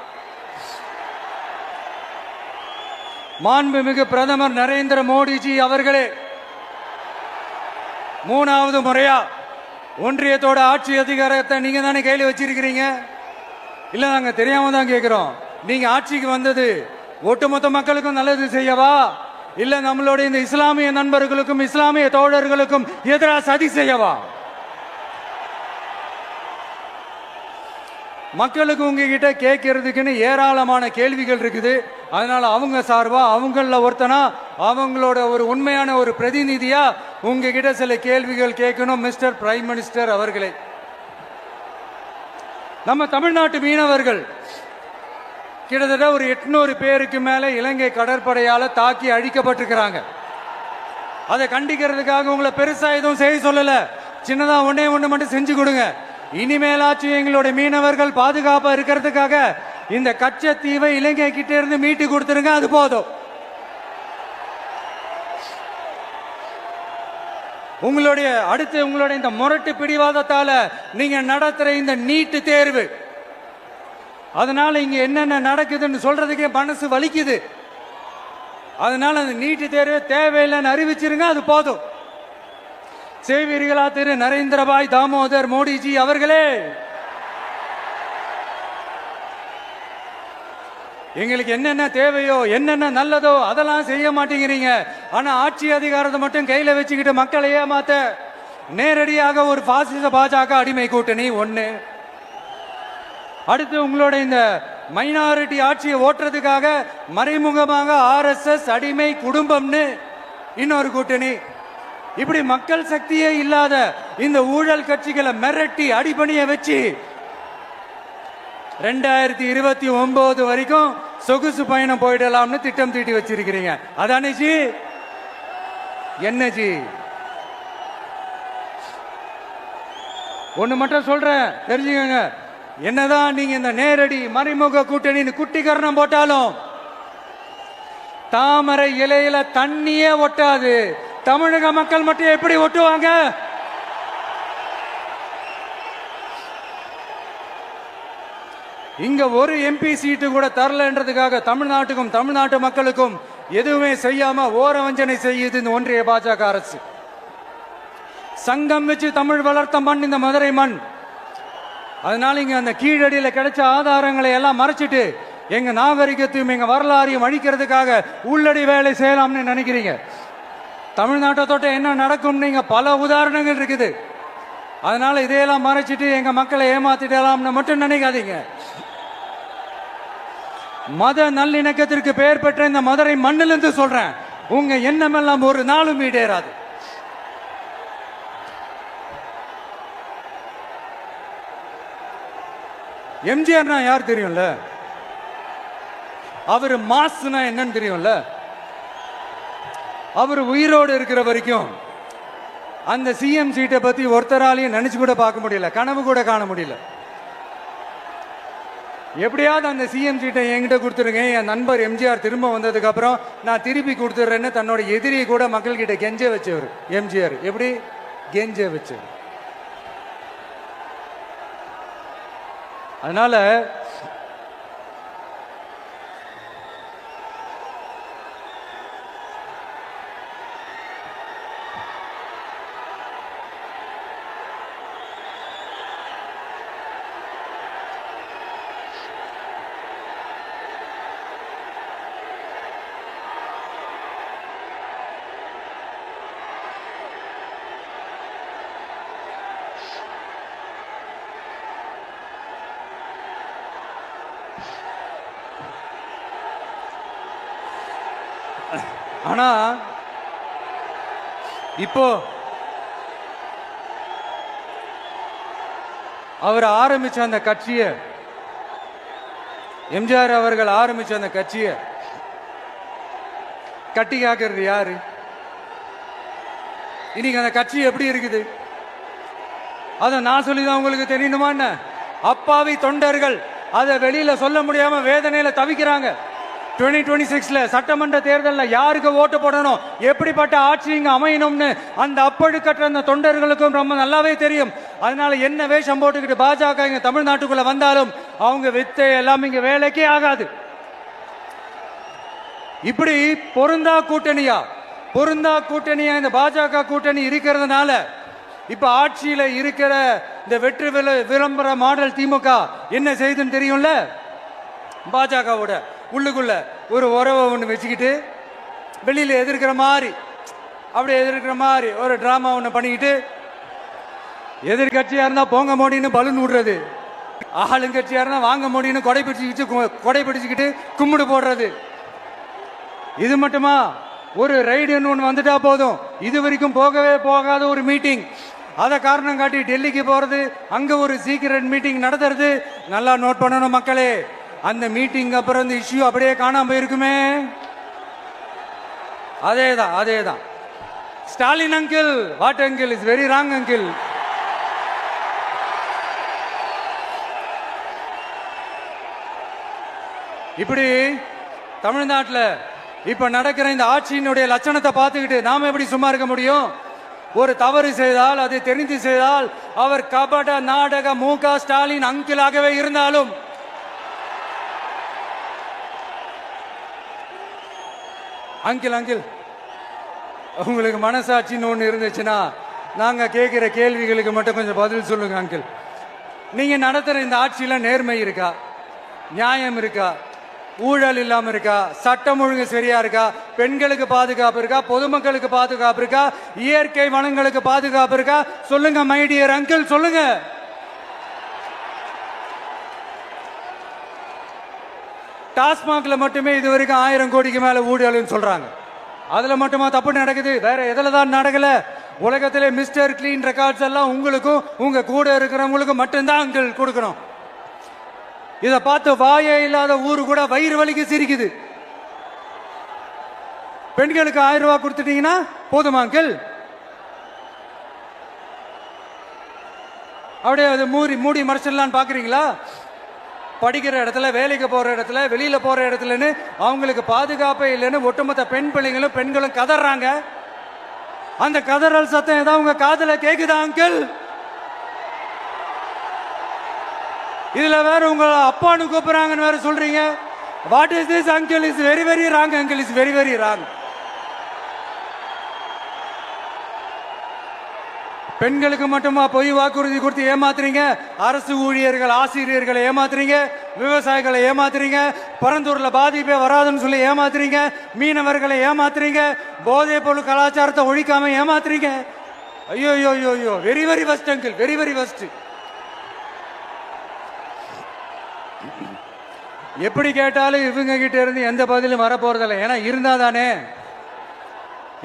மாண்புமிகு பிரதமர் நரேந்திர மோடிஜி அவர்களே 3வது முறையா ஒன்றியத்தோட ஆட்சி அதிகாரத்தை நீங்க தானே கையில் வச்சிருக்கிறீங்க. இல்ல, நாங்க தெரியாம தான் கேட்கிறோம். நீங்க ஆட்சிக்கு வந்தது ஒட்டுமொத்த மக்களுக்கும் நல்லது செய்யவா, இல்ல நம்மளுடைய இந்த இஸ்லாமிய நண்பர்களுக்கும் இஸ்லாமிய தோழர்களுக்கும் எதிராக சதி செய்யவா? மக்களுக்கு உங்ககிட்ட கேட்கறதுக்குன்னு ஏராளமான கேள்விகள் இருக்குது. அதனால அவங்க சார்பா, அவங்கள ஒருத்தனா, அவங்களோட ஒரு உண்மையான ஒரு பிரதிநிதியா உங்ககிட்ட சில கேள்விகள் கேட்கணும். மிஸ்டர் பிரைம் மினிஸ்டர் அவர்களே, நம்ம தமிழ்நாட்டு மீனவர்கள் கிட்டத்தட்ட ஒரு 800 பேருக்கு மேல இலங்கை கடற்படையால தாக்கி அழிக்கப்பட்டிருக்கிறாங்க. அதை கண்டிக்கிறதுக்காக உங்களை பெருசா எதுவும் செய்ய சொல்லல, சின்னதா ஒண்ணே ஒண்ணு மட்டும் செஞ்சு கொடுங்க. இனிமேலாச்சும் எங்களுடைய மீனவர்கள் பாதுகாப்பா இருக்கிறதுக்காக இந்த கச்சத்தீவை இலங்கை கிட்ட இருந்து மீட்டு கொடுத்துருங்க, அது போதும். உங்களுடைய இந்த முரட்டு பிடிவாதத்தால நீங்க நடத்துற இந்த நீட்டு தேர்வு, அதனால இங்க என்னென்ன நடக்குதுன்னு சொல்றதுக்கே மனசு வலிக்குது. அதனால அந்த நீட்டு தேர்வு தேவையில்லைன்னு அறிவிச்சிருங்க, அது போதும். செய்வீர்களா திரு நரேந்திரபாய் தாமோதர் மோடிஜி அவர்களே? எங்களுக்கு என்னென்ன தேவையோ, என்னென்ன நல்லதோ அதெல்லாம் செய்ய மாட்டேங்கிறீங்க. ஆனா ஆட்சி அதிகாரத்தை மட்டும் கையில வச்சுக்கிட்டு மக்களை ஏமாத்த நேரடியாக ஒரு பாசிச பாஜக அடிமை கூட்டணி ஒண்ணு. அடுத்து உங்களோட இந்த மைனாரிட்டி ஆட்சியை ஓட்டுறதுக்காக மறைமுகமாக RSS அடிமை குடும்பம்னு இன்னொரு கூட்டணி. இப்படி மக்கள் சக்தியே இல்லாத இந்த ஊழல் கட்சிகளை மிரட்டி அடிபணிய வச்சு 2029 வரைக்கும் சொகுசு பயணம் போயிடலாம்னு திட்டம் தீட்டி வச்சிருக்கிறீங்க. அதானே ஜி? என்ன ஜி? ஒண்ணு மட்டும் சொல்றேன், தெரிஞ்சுக்கங்க. என்னதான் நீங்க இந்த நேரடி மறைமுக கூட்டணின்னு குட்டிகரணம் போட்டாலும் தாமரை இலையில தண்ணியே ஒட்டாது. தமிழக மக்கள் மட்டும் எப்படி ஒட்டுவாங்க? இங்க ஒரு MP சீட்டு கூட தரலன்றதுக்காக தமிழ்நாட்டுக்கும் தமிழ்நாட்டு மக்களுக்கும் எதுவுமே செய்யாம ஓரவஞ்சனை செய்யுது இந்த ஒன்றிய பாஜக அரசு. சங்கம் வச்சு தமிழ் வளர்த்த மண் இந்த மதுரை மண். அதனால இங்க அந்த கீழடியில கிடைச்ச ஆதாரங்களை எல்லாம் மறைச்சிட்டு எங்க நாகரிகத்தையும் எங்க வரலாறையும் அழிக்கிறதுக்காக உள்ளடி வேலை செய்யலாம்னு நினைக்கிறீங்க. தமிழ்நாட்டை தொட்ட என்ன நடக்கும் நீங்க பல உதாரணங்கள் இருக்குது. அதனால இதையெல்லாம் மறைச்சிட்டு எங்க மக்களை ஏமாத்திடலாம்னு மட்டும் நினைக்காதீங்க. மத நல்லிணக்கத்திற்கு பெயர் பெற்ற இந்த மதுரை மண்ணிலிருந்து சொல்றேன், உங்க எண்ணமெல்லாம் ஒரு நாளும் ஈடேறாது. எம்ஜிஆர்னா யார் தெரியும்ல? அவர் மாஸ்னா என்னன்னு தெரியும்ல? அவர் உயிரோடு இருக்கிற வரைக்கும் அந்த CM சீட்டை பத்தி ஒருத்தராலையும் நினைச்சு கூட பார்க்க முடியல, கனவு கூட காண முடியல. எப்படியாவது அந்த CM சீட்டை என்கிட்ட கொடுத்துருங்க, என் நண்பர் எம்ஜிஆர் திரும்ப வந்ததுக்கு அப்புறம் நான் திருப்பி கொடுத்துட்றேன்னு தன்னோட எதிரியை கூட மக்கள் கிட்ட கெஞ்ச வச்சவர் எம்ஜிஆர். எப்படி கெஞ்ச வச்சவர்? அதனால ஆனா இப்போ அவர் ஆரம்பிச்ச அந்த கட்சியை, எம்ஜிஆர் அவர்கள் ஆரம்பிச்ச அந்த கட்சியை கட்டி காக்கிறது யாரு? இன்னைக்கு அந்த கட்சி எப்படி இருக்குது? அதை நான் சொல்லிதான் உங்களுக்கு தெரியணுமா என்ன? அப்பாவி தொண்டர்கள் அதை வெளியில சொல்ல முடியாம வேதனையில தவிக்கிறாங்க. 2026 சட்டமன்ற தேர்தலில் யாருக்கு ஓட்டு போடணும், எப்படிப்பட்ட ஆட்சி இங்க அமையணும்னு அந்த அப்பழுக்கற்ற அந்த தொண்டர்களுக்கும் ரொம்ப நல்லாவே தெரியும். அதனால என்ன வேஷம் போட்டுக்கிட்டு பாஜக இங்க தமிழ்நாட்டுக்குள்ள வந்தாலும் அவங்க வித்தை எல்லாம் இங்க வேலைக்கே ஆகாது. இப்படி பொருந்தா கூட்டணியா இந்த பாஜக கூட்டணி இருக்கிறதுனால இப்ப ஆட்சியில இருக்கிற இந்த வெற்றி விளம்பர மாடல் திமுக என்ன செய்யுதுன்னு தெரியும்ல? பாஜகவோட உள்ளுக்குள்ள ஒரு உறவை ஒன்று வச்சுக்கிட்டு வெளியில எதிர்க்கிற மாதிரி ஒரு டிராமா ஒன்று பண்ணிக்கிட்டு, எதிர்கட்சியா இருந்தா போங்க மோடின்னு பலூன் விடுறது, ஆளுங்கட்சியா இருந்தா வாங்க மோடின்னு கொடை பிடிச்சுக்கிட்டு கும்பிடு போடுறது. இது மட்டுமா? ஒரு ரைடுன்னு ஒன்று வந்துட்டா போதும், இது வரைக்கும் போகவே போகாத ஒரு மீட்டிங், அதை காரணம் காட்டி டெல்லிக்கு போறது, அங்க ஒரு சீக்கிரட் மீட்டிங் நடத்துறது. நல்லா நோட் பண்ணணும் மக்களே, அந்த மீட்டிங் அப்புறம் இந்த இஷ்யூ அப்படியே காணாம போயிருக்குமே. அதேதான் Stalin uncle, what uncle is very wrong uncle. இப்படி தமிழ்நாட்டில் இப்ப நடக்கிற இந்த ஆட்சியினுடைய லட்சணத்தை பார்த்துக்கிட்டு நாம எப்படி சும்மா இருக்க முடியும்? ஒரு தவறு செய்தால், அதை தெரிந்து செய்தால், அவர் கபட நாடக மு.க. ஸ்டாலின் அங்கிளாகவே இருந்தாலும் அங்கிள் உங்களுக்கு மனசாட்சின்னு ஒன்று இருந்துச்சுன்னா நாங்க கேட்கிற கேள்விகளுக்கு மட்டும் கொஞ்சம் பதில் சொல்லுங்க அங்கிள். நீங்க நடத்துற இந்த ஆட்சியில நேர்மை இருக்கா? நியாயம் இருக்கா? ஊழல் இல்லாம இருக்கா? சட்டம் ஒழுங்கு சரியா இருக்கா? பெண்களுக்கு பாதுகாப்பு இருக்கா? பொதுமக்களுக்கு பாதுகாப்பு இருக்கா? இயற்கை வளங்களுக்கு பாதுகாப்பு இருக்கா? சொல்லுங்க மை டியர் அங்கிள், சொல்லுங்க. டாஸ்மாக்ல மட்டுமே இது வரைக்கும் 1000 கோடிக்கு மேல ஊழல்னு சொல்றாங்க. அதுல மட்டுமா தப்பு நடக்குது? வேற எதுல தான் நடக்கல? உலகத்திலே மிஸ்டர் கிளீன் ரெக்கார்ட்ஸ் எல்லாம் உங்களுக்கும் உங்க கூட இருக்கிறவங்களுக்கும் மட்டும்தான் அங்கிள் கொடுக்கணும். இதை பார்த்து வாயே இல்லாத ஊரு கூட வயிறு வலிக்கு சிரிக்குது. பெண்களுக்கு 1000 ரூபாய் கொடுத்துட்டீங்கன்னா போதுமா அங்கிள்? அப்படியே அது மூடி மறைச்சிடலான்னு பாக்குறீங்களா? படிக்கிற இடத்துல, வேலைக்கு போற இடத்துல, வெளியில போற இடத்துலன்னு அவங்களுக்கு பாதுகாப்பே இல்லைன்னு ஒட்டுமொத்த பெண்களும் கதறாங்க. அந்த கதறல் சத்தம் ஏதாவது உங்க காதுல கேக்குதா அங்கிள்? இதுல வேற உங்களை அப்பான்னு கூப்பிடுறாங்கன்னு வேற சொல்றீங்க. What is this uncle? Is very very wrong uncle, is very very wrong. பெண்களுக்கு மட்டுமா பொய் வாக்குறுதி கொடுத்து ஏமாத்துறீங்க? அரசு ஊழியர்கள், ஆசிரியர்களை ஏமாத்துறீங்க, விவசாயிகளை ஏமாத்துறீங்க, பரந்தூர்ல பாதிப்பே வராதுன்னு சொல்லி ஏமாத்துறீங்க, மீனவர்களை ஏமாத்துறீங்க, போதைப் பொருள் கலாச்சாரத்தை ஒழிக்காம ஏமாத்துறீங்க. ஐயோ ஐயோ ஐயோ, very very வஸ்ட் uncle, very very வஸ்ட். எப்படி கேட்டாலும் இவங்க கிட்ட இருந்து எந்த பதிலும் வரப்போறதில்லை. ஏன்னா இருந்தா தானே.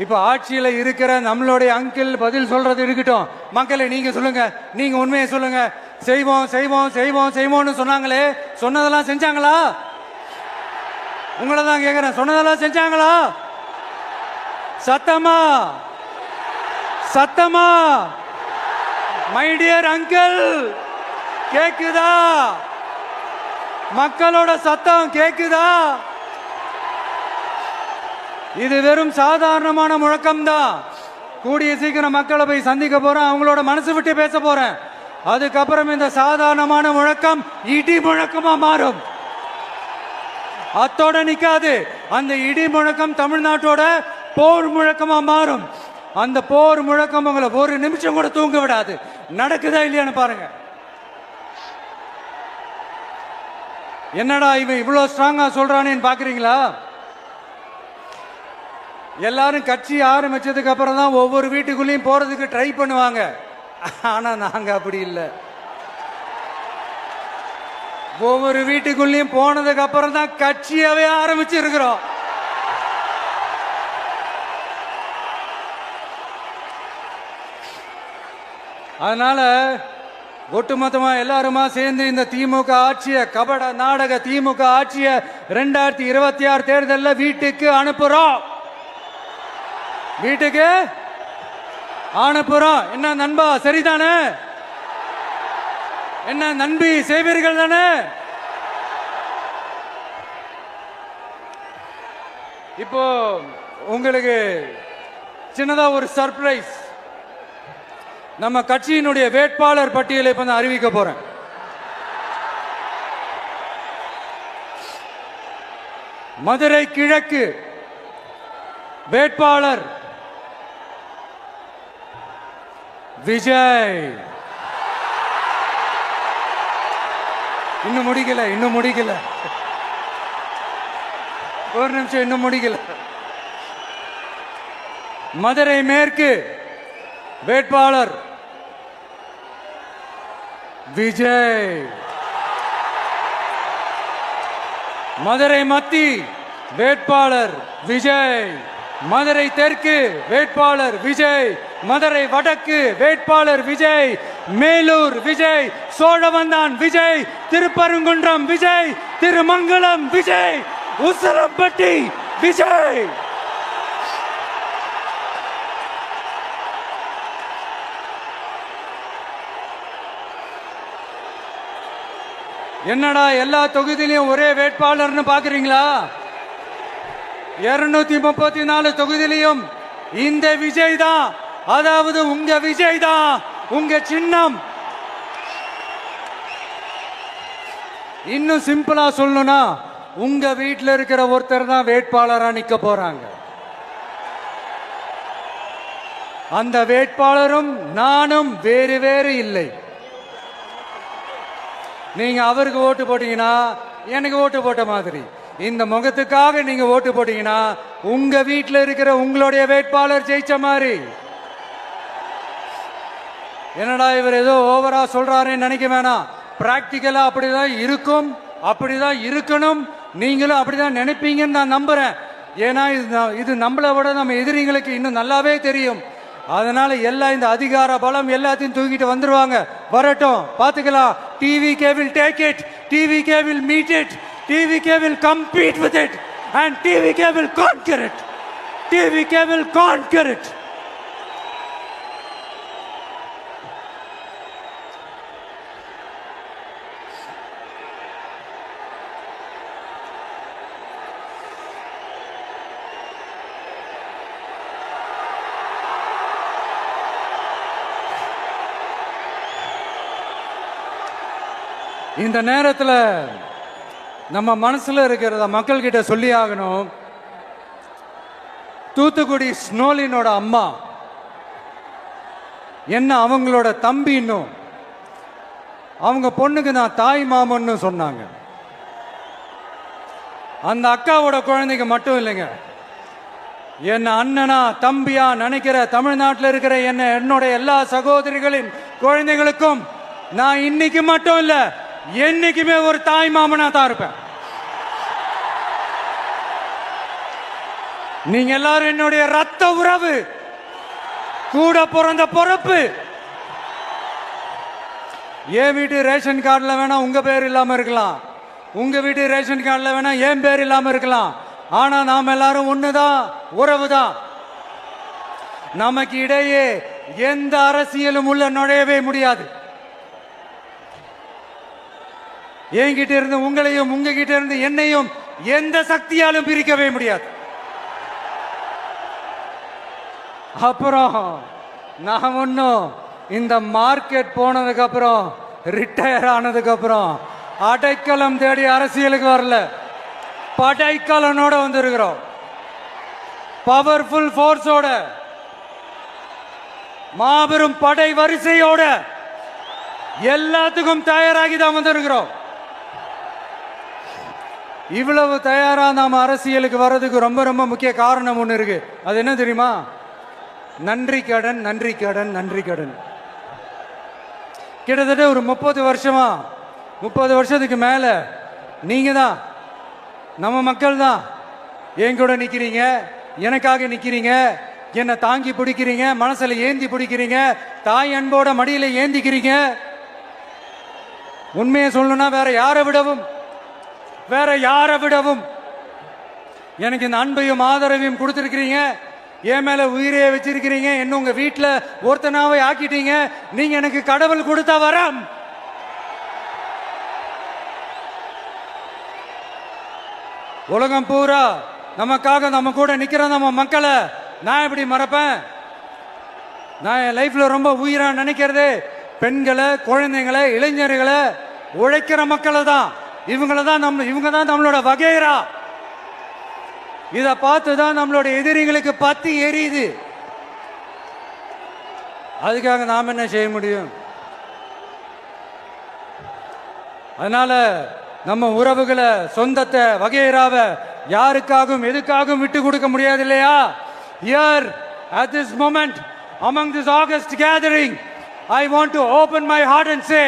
இப்ப ஆட்சியில இருக்கிற நம்மளுடைய அங்கிள் பதில் சொல்றது இருக்கட்டும். மக்களை நீங்க சொல்லுங்க, நீங்க உண்மையை சொல்லுங்க. செய்வோம் செய்வோம் செய்வோம் செய்வோம்னு சொன்னாங்களே, சொன்னதெல்லாம் செஞ்சாங்களா? உங்களை தான் கேக்குறேன், சொன்னதெல்லாம் செஞ்சாங்களா? சத்தமா சத்தமா மை டியர் அங்கிள், கேக்குதா? மக்களோட சத்தம் கேக்குதா? இது வெறும் சாதாரணமான முழக்கம் தான். கூடிய சீக்கிரம் மக்களை போய் சந்திக்க போறேன், அவங்களோட மனசு விட்டு பேச போறேன். அதுக்கப்புறம் இந்த சாதாரணமான முழக்கம் இடி முழக்கமா மாறும். அத்தோட நிக்காது, அந்த இடி முழக்கம் தமிழ்நாட்டோட போர் முழக்கமா மாறும். அந்த போர் முழக்கம் உங்களை ஒரு நிமிஷம் கூட தூங்க விடாது. நடக்குதா இல்லையான்னு பாருங்க. என்னடா இவன் இவ்வளவு ஸ்ட்ராங்கா சொல்றானேன்னு பாக்குறீங்களா? எல்லாரும் கட்சி ஆரம்பிச்சதுக்கு அப்புறம் தான் ஒவ்வொரு வீட்டுக்குள்ளேயும் போறதுக்கு ட்ரை பண்ணுவாங்க. ஆனா நாங்க அப்படி இல்லை. ஒவ்வொரு வீட்டுக்குள்ளேயும் போனதுக்கு அப்புறம் தான் கட்சியாவே ஆரம்பிச்சு இருக்கிறோம். அதனால ஒட்டுமொத்தமா எல்லாருமா சேர்ந்து இந்த திமுக ஆட்சிய கபட நாடக திமுக ஆட்சிய 2026 தேர்தலில் வீட்டுக்கு அனுப்புறோம். வீட்டுக்கு அனுப்புறோம். என்ன நண்பா, சரிதானே? என்ன நண்பி, செய்வீர்கள் தானே? இப்போ உங்களுக்கு சின்னதா ஒரு சர்ப்ரைஸ். நம்ம கட்சியினுடைய வேட்பாளர் பட்டியலை இப்ப நான் அறிவிக்க போறேன். மதுரை கிழக்கு வேட்பாளர் விஜய். இன்னும் முடிக்கல. ஒரு நிமிஷம், இன்னும் முடிக்கல. மதுரை மேற்கு வேட்பாளர் விஜய். மதுரை மத்தி வேட்பாளர் விஜய். மதுரை தெற்கு வேட்பாளர் விஜய். மதுரை வடக்கு வேட்பாளர் விஜய். மேலூர் விஜய். சோழவந்தான் விஜய். திருப்பரங்குன்றம் விஜய். திருமங்கலம் விஜய். உசலம்பட்டி விஜய். என்னடா எல்லா தொகுதியிலையும் ஒரே வேட்பாளர்னு பாக்குறீங்களா? 234 தொகுதியிலையும் இந்த விஜய் தான். அதாவது உங்க விஜய் தான். உங்க சின்னம். இன்னும் சிம்பிளா சொல்லணும்னா உங்க வீட்டில் இருக்கிற ஒருத்தர் தான் வேட்பாளரா நிக்க போறாங்க. அந்த வேட்பாளரும் நானும் வேறு வேறு இல்லை. நீங்க அவருக்கு ஓட்டு போட்டீங்கன்னா எனக்கு ஓட்டு போட்ட மாதிரி. இந்த முகத்துக்காக நீங்க ஓட்டு போட்டீங்கன்னா உங்க வீட்டில் இருக்கிற உங்களுடைய வேட்பாளர் ஜெயிச்ச மாதிரி. என்னடா இவர் ஏதோ ஓவரா சொல்றாருன்னு நினைக்க வேணாம். பிராக்டிக்கலா அப்படிதான் இருக்கும், அப்படிதான் இருக்கணும். நீங்களும் அப்படிதான் நினைப்பீங்கன்னு நான் நம்புறேன். ஏன்னா இது நம்மளை விட நம்ம எதிரிங்களுக்கு இன்னும் நல்லாவே தெரியும். அதனால எல்லாம் இந்த அதிகார பலம் எல்லாத்தையும் தூக்கிட்டு வந்துருவாங்க. வரட்டும், பாத்துக்கலாம். TVK will take it, TVK will meet it, TVK will compete with it and TVK will conquer it. TVK will conquer it. இந்த நேரத்தில் நம்ம மனசுல இருக்கிறத மக்கள் கிட்ட சொல்லி ஆகணும். தூத்துக்குடி ஸ்னோலினோட அம்மா என்ன அவங்களோட தம்பி, இன்னும் அவங்க பொண்ணுக்கு நான் தாய் மாமன்னு சொன்னாங்க. அந்த அக்காவோட குழந்தைக்கு மட்டும் இல்லைங்க, என்ன அண்ணனா தம்பியா நினைக்கிற தமிழ்நாட்டில் இருக்கிற என்னோட எல்லா சகோதரிகளின் குழந்தைகளுக்கும் நான் இன்னைக்கு மட்டும் இல்ல, என்னைக்குமே ஒரு தாய் மாமனா தான் இருப்பேன். நீங்க எல்லாரும் என்னுடைய ரத்த உறவு, கூட பிறந்த பொறுப்பு. என் வீட்டு ரேஷன் கார்டில் வேணா உங்க பேர் இல்லாம இருக்கலாம், உங்க வீட்டு ரேஷன் கார்டில் வேணா என் பேர் இல்லாம இருக்கலாம். ஆனா நாம் எல்லாரும் ஒண்ணுதான், உறவுதான். நமக்கு இடையே எந்த அரசியலும் உள்ள நுழையவே முடியாது. என்கிட்ட இருந்து உங்களையும் உங்ககிட்ட இருந்து என்னையும் எந்த சக்தியாலும் பிரிக்கவே முடியாது. அப்புறம் நான் ஒன்னும் இந்த மார்க்கெட் போனதுக்கு அப்புறம், ரிட்டையர் ஆனதுக்கு அப்புறம் அடைக்கலம் தேடி அரசியலுக்கு வரல, படைக்கலனோட வந்திருக்கிறோம். பவர்ஃபுல் போர்ஸோட, மாபெரும் படை வரிசையோட, எல்லாத்துக்கும் தயாராகி தான் வந்திருக்கிறோம். இவ்வளவு தயாரா நாம அரசியலுக்கு வர்றதுக்கு ரொம்ப ரொம்ப முக்கிய காரணம் ஒன்று இருக்கு. அது என்ன தெரியுமா? நன்றி கடன், நன்றி கடன், நன்றி கடன். கிட்டத்தட்ட ஒரு 30 வருஷத்துக்கு மேல நீங்க தான், நம்ம மக்கள் தான் என் கூட நிக்கிறீங்க, எனக்காக நிக்கிறீங்க, என்னை தாங்கி பிடிக்கிறீங்க, மனசுல ஏந்தி பிடிக்கிறீங்க, தாய் அன்போட மடியில ஏந்திக்கிறீங்க. உண்மையை சொல்லணும்னா வேற யாரை விடவும் எனக்கு இந்த அன்பையும் ஆதரவையும் கொடுத்துருக்கிறீங்க. என் மேல உயிரையே வச்சிருக்கிறீங்க. என்ன உங்க வீட்டுல ஒருத்தனாவே ஆக்கிட்டீங்க. நீங்க எனக்கு கடவுள் கொடுத்த வரம். உலகம் பூரா நமக்காக நம்ம கூட நிக்கிற நம்ம மக்களை நான் எப்படி மறப்பேன்? நான் என் லைஃப்ல ரொம்ப உயிரா நினைக்கிறது பெண்களை, குழந்தைங்களை, இளைஞர்களை, உழைக்கிற மக்களை தான். இவங்க தான் நம்மளோட வகைரா. இதை பார்த்து தான் நம்மளோட எதிரிகளுக்கு பத்தி எரியுது. அதுக்காக நாம் என்ன செய்ய முடியும்? அதனால நம்ம உறவுகளை, சொந்தத்தை, வகைராவை யாருக்காகவும் எதுக்காகவும் விட்டு கொடுக்க முடியாது இல்லையா? Here at this moment among this August gathering, I want to open my heart and say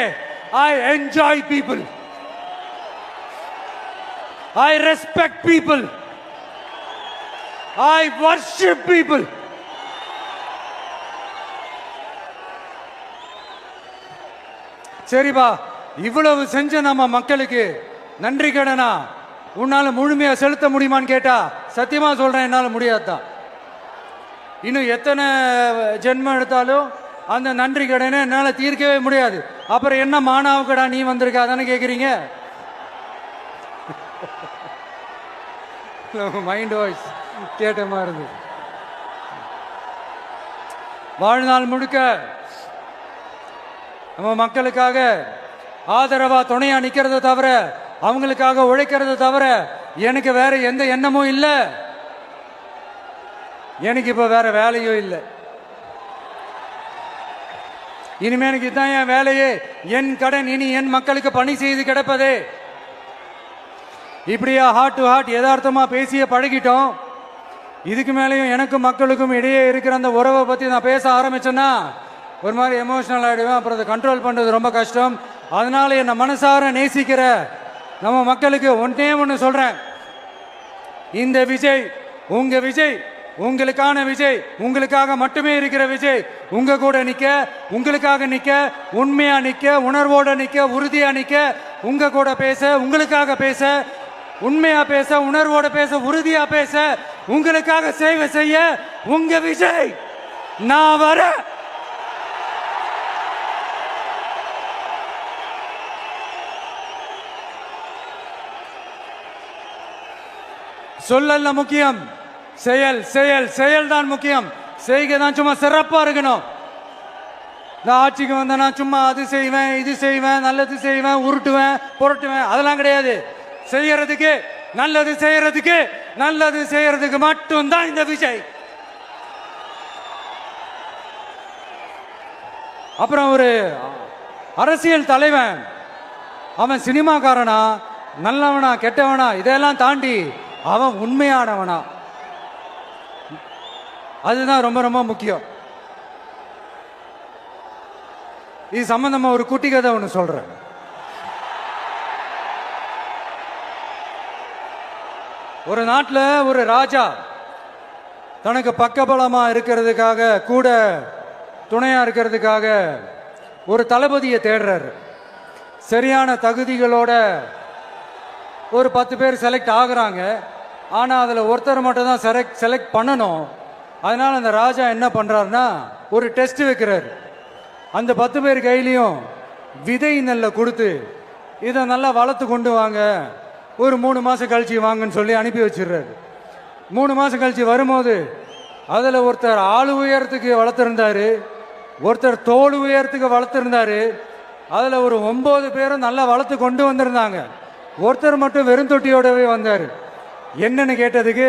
I enjoy people, I respect people, I worship people. சரிப்பா, இவ்வளவு செஞ்ச நம்ம மக்களுக்கு நன்றி கடனா உன்னால முழுமையா செலுத்த முடியுமான்னு கேட்டா சத்தியமா சொல்றேன், என்னால முடியாதுதான். இன்னும் எத்தனை ஜென்மம் எடுத்தாலும் அந்த நன்றி கடனை என்னால தீர்க்கவே முடியாது. அப்புறம் என்ன மானாவுக்கடா நீ வந்திருக்க அதானே கேக்குறீங்க? மைண்ட் வாய்ஸ் கேட்ட மாதிரி இருந்து. வாழ்நாள் முழுக்க நம்ம மக்களுக்காக ஆதரவா துணையா நிக்கிறத தவிர, அவங்களுக்காக உழைக்கிறத தவிர எனக்கு வேற எந்த எண்ணமும் இல்லை. எனக்கு இப்ப வேற வேலையும் இல்லை. இனிமே எனக்கு இதுதான் என் வேலையே, என் கடன். இனி என் மக்களுக்கு பணி செய்து கிடப்பதே. இப்படியா ஹார்ட் டு ஹார்ட் யதார்த்தமா பேசிய பழகிட்டோம். இதுக்கு மேலேயும் எனக்கும் மக்களுக்கும் இடையே இருக்கிற அந்த உறவை பத்தி நான் பேச ஆரம்பிச்சேன்னா ஒரு மாதிரி எமோஷனல் ஆகிடுவேன். அப்புறம் அதை கண்ட்ரோல் பண்ணுறது ரொம்ப கஷ்டம். அதனால என்னை மனசார நேசிக்கிற நம்ம மக்களுக்கு ஒன்று சொல்றேன். இந்த விஜய் உங்க விஜய், உங்களுக்கான விஜய், உங்களுக்காக மட்டுமே இருக்கிற விஜய். உங்க கூட நிக்க, உங்களுக்காக நிக்க, உண்மையா நிக்க, உணர்வோட நிக்க, உறுதியா நிக்க, உங்க கூட பேச, உங்களுக்காக பேச, உண்மையா பேச, உணர்வோட பேச, உறுதியா பேச, உங்களுக்காக சேவை செய்ய உங்க விஜய் நான் வர. சொல்லல்ல முக்கியம், செயல் செயல் செயல் தான் முக்கியம். செய்கை தான் சும்மா சிறப்பா இருக்கணும். நான் ஆட்சிக்கு வந்தேன்னா சும்மா அது செய்வேன், இது செய்வேன், நல்லது செய்வேன், உருட்டுவேன், புரட்டுவேன், அதெல்லாம் கிடையாது. செய்யறதுக்கு, நல்லது செய்யறதுக்கு, நல்லது செய்யறதுக்கு மட்டும்தான் இந்த விஜய். அப்புறம் ஒரு அரசியல் தலைவன் அவன் சினிமாக்காரனா, நல்லவனா, கெட்டவனா, இதெல்லாம் தாண்டி அவன் உண்மையானவனா, அதுதான் ரொம்ப ரொம்ப முக்கியம். இது சம்பந்தமா ஒரு குட்டி கதை ஒன்று சொல்றேன். ஒரு நாட்டில் ஒரு ராஜா தனக்கு பக்கபலமா இருக்கிறதுக்காக, கூட துணையா இருக்கிறதுக்காக ஒரு தளபதியை தேடுறாரு. சரியான தகுதிகளோட ஒரு 10 பேர் செலக்ட் ஆகுறாங்க. ஆனால் அதில் ஒருத்தர் மட்டும் தான் செலக்ட் பண்ணணும். அதனால் அந்த ராஜா என்ன பண்ணுறாருன்னா ஒரு டெஸ்ட் வைக்கிறார். அந்த 10 பேர் கையிலையும் விதை நெல்லை கொடுத்து இதை நல்லா வளர்த்து கொண்டு வாங்க, ஒரு 3 மாதம் கழிச்சு வாங்கன்னு சொல்லி அனுப்பி வச்சிடுறாரு. 3 மாதம் கழிச்சு வரும்போது அதில் ஒருத்தர் ஆளு உயரத்துக்கு வளர்த்துருந்தாரு, ஒருத்தர் தோல் உயரத்துக்கு வளர்த்துருந்தாரு. அதில் ஒரு 9 பேரும் நல்லா வளர்த்து கொண்டு வந்திருந்தாங்க. ஒருத்தர் மட்டும் வெறும் தொட்டியோடவே வந்தார். என்னன்னு கேட்டதுக்கு,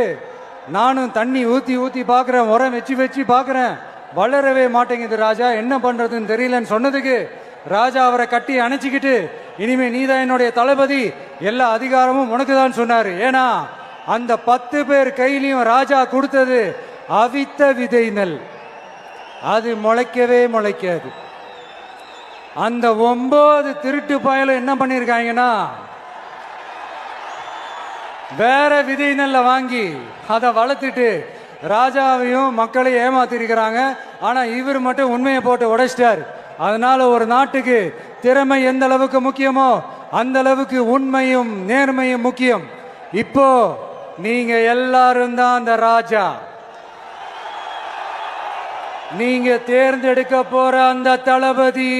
நானும் தண்ணி ஊற்றி ஊற்றி பார்க்குறேன், உரம் வச்சு வச்சு பார்க்குறேன், வளரவே மாட்டேங்குது ராஜா, என்ன பண்ணுறதுன்னு தெரியலன்னு சொன்னதுக்கு ராஜா அவரை கட்டி அணைச்சிக்கிட்டு, இனிமே நீதான் என்னுடைய தளபதி, எல்லா அதிகாரமும் உனக்கு தான் சொன்னார். ஏன்னா அந்த 10 பேர் கையிலையும் ராஜா கொடுத்தது அவித்த விதை நெல், அது முளைக்கவே முளைக்காது. அந்த 9 திருட்டு பயலும் என்ன பண்ணியிருக்காங்கன்னா வேற விதை நெல்லை வாங்கி அதை வளர்த்துட்டு ராஜாவையும் மக்களையும் ஏமாத்திருக்கிறாங்க. ஆனா இவர் மட்டும் உண்மையை போட்டு உடைச்சிட்டார். அதனால ஒரு நாட்டுக்கு திறமை எந்த அளவுக்கு முக்கியமோ அந்த அளவுக்கு உண்மையும் நேர்மையும் முக்கியம். இப்போ நீங்க எல்லாரும் தான் அந்த ராஜா. நீங்க தேர்ந்தெடுக்க போற அந்த தளபதி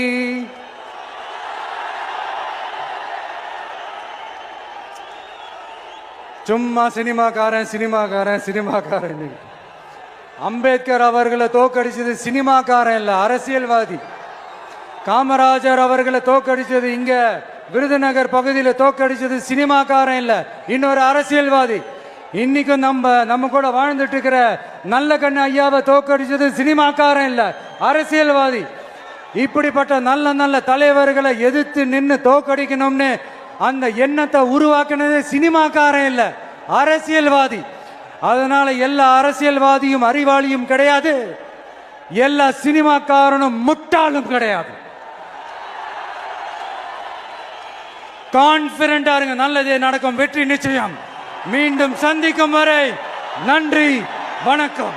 சும்மா சினிமாக்காரன். அம்பேத்கர் அவர்களை தோக்கடிச்சது சினிமாக்காரன் இல்ல, அரசியல்வாதி. காமராஜர் அவர்களை தோக்கடிச்சது இங்க விருதுநகர் பகுதியில் தோக்கடிச்சது சினிமாக்காரன் இல்ல, இன்னொரு அரசியல்வாதி. இன்னைக்கும் நம்ம கூட வாழ்ந்துட்டு இருக்கிற நல்ல கண்ணு ஐயாவை தோக்கடிச்சது சினிமாக்காரன் இல்ல, அரசியல்வாதி. இப்படிப்பட்ட நல்ல நல்ல தலைவர்களை எதிர்த்து நின்று தோக்கடிக்கணும்னு அந்த எண்ணத்தை உருவாக்குனது சினிமாக்காரன் இல்ல, அரசியல்வாதி. அதனால எல்லா அரசியல்வாதியும் அறிவாளியும் கிடையாது, எல்லா சினிமாக்காரனும் முட்டாளும் கிடையாது. கான்பிடண்டா இருங்க, நல்லதே நடக்கும், வெற்றி நிச்சயம். மீண்டும் சந்திக்கும் வரை நன்றி, வணக்கம்.